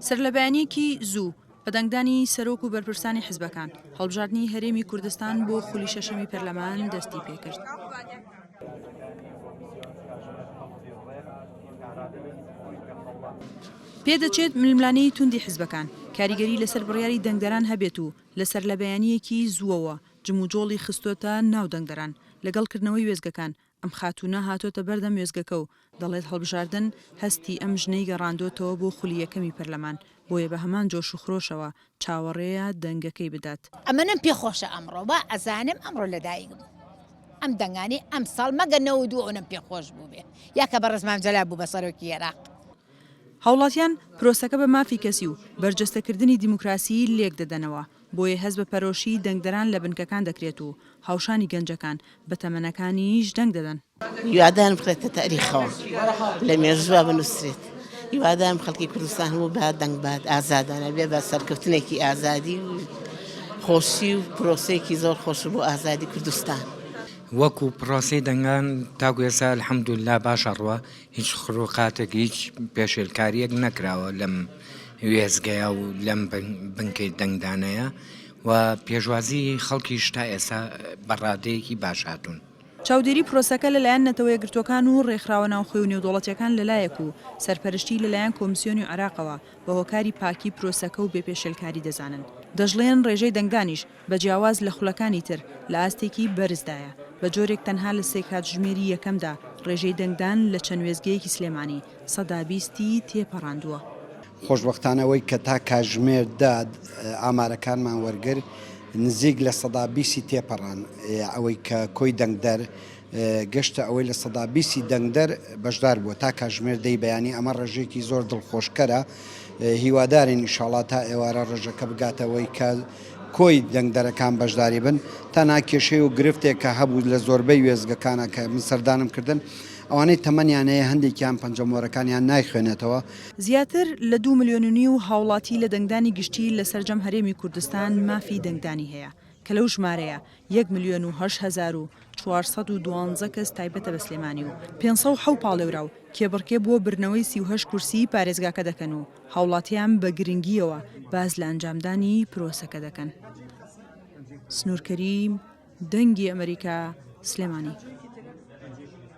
سەرلەبەیانیەکی زوو بەدەنگدانی سەرۆک و بەرپرسانی حیزبەکان هەڵبژاردنی هەرێمی کوردستان بۆ خولی شەشەمی پەرلەمان دەستی پێکرد. پێدەچێت ململانەی توندی حیزبەکان کاریگەری لەسەر بڕیاری دەنگدەران هەبێت و لەسەر لەبەیانیەکی زووەوە جموجۆڵی خستۆتە ناو دەنگدەران لەگەڵکردنەوەی وێزگەکان ئەم خاتوونە هاتۆتە بەردەم وێزگەکە و دەڵێت هەڵبژاردن هەستی ئەم ژنەی گەڕاندۆتەوە بۆ خولی یەکەمی پەرلەمان بۆیە بە هەمان جۆش و خرۆشەوە چاوەڕێیە دەنگەکەی بدات. ئەمەنم پێخۆشە ئەمڕۆ با ئەزانم ئەمڕۆ لەدایکم ئەم دەنگانی ئەم ساڵ مەگەنەوە دوو ئەوەم پێخۆش بوو بێ یاکە بە ڕزمان جەلا بوو بە سەرۆکی عێراق. هاوڵاتیان پرۆسەکە بە مافی کەسی و بەرجەستەکردنی دیموکراسی لێک دەدەنەوە بۆیە هەست بە پەرۆشی دەنگدەران لە بنکەکان دەکرێت و هاوشانی گەنجەکان بە تەمەنەکانیش دەنگ دەدەن. هیوادارم بخرێتە تاریخەوە لە مێژووە بنووسرێت. هیوادارم خەڵکی کوردستان هەموو بە دەنگ بات ئازادانە بێ بە سەرکەوتنێکی ئازادی و خۆشی و پرۆسەیەکی زۆر خۆش بۆ ئازادی کوردستان. وەکو پرۆسی دەنگان تاکو ئێستا الحەمدوللا باشە ڕوە هیچ خڕوقاتێک هیچ پێشێلکاریەک نەکراوە لەم وێزگەیە و لەم بنکەی دەنگدانەیە و پێشوازی خەڵکیش تا ئێستا بەڕادەیەکی باش هاتوون. چاودێری پرۆسەکە لەلایەن نەتەوە یەکگرتوەکان و ڕێکخراوە ناوخۆی و نێودوڵەتیەکان لەلایەک و سەرپەرشتی لەلایەن کۆمیسیۆنی عێراقەوە بە هۆکاری پاکی پرۆسەکە و بێپێشێلکاری دەزانن. دەژڵێن ڕێژەی دەنگدانیش بە جیاواز لە خولەکانی تر لە ئاستێکی بەرزدایە بە جۆرێک تەنها لە سێ کاتژمێری یەکەمدا ڕێژەی دەنگدان لە چەند وێزگەیەکی سلێمانی سەدا بیستی تێپەڕاندووە. خۆشبەختانەوەی کە تا کاتژمێر داد ئامارەکانمان وەرگر نزیک لە سەدا بیستی تێپەڕان ئەوەی کە کۆی دەنگدەر گەشتە ئەوەی لە سەدا بیستی دەنگدەر بەشدار بووە تا کاتژمێر دەی بەیانی ئەمە ڕێژێکی زۆر دڵخۆشکەرە هیوادارین ئینشاڵڵا تا ئێوارە ڕێژەکە بگاتەوەی کە کۆی دەنگدەرەکان بەشداری بن تا ناکێشەی و گرفتێک کە هەبوو لە زۆربەی وێزگەکانە کە من سەردانم کردن ئەوانەی تەمەنیانەیە هەندێکیان پەنجەمۆرەکانیان نایخوێنێتەوە. زیاتر لە 2.5 ملیۆن هاوڵاتی لە دەنگدانی گشتی لە سەرجەم هەرێمی کوردستان مافی دەنگدانی هەیە کە لەو ژمارەیە 1,008,412 کەس تایبەتە بە سلێمانی و 507 پاڵێورا و کێبڕکێ بۆ برنەوەی 38 کورسی پارێزگاکە دەکەن و هاوڵاتیان بە گرنگیەوە باز لە ئەنجامدانی پرۆسەکە دەکەن. سنوور کەریم، دەنگی ئەمریکا، سلێمانی.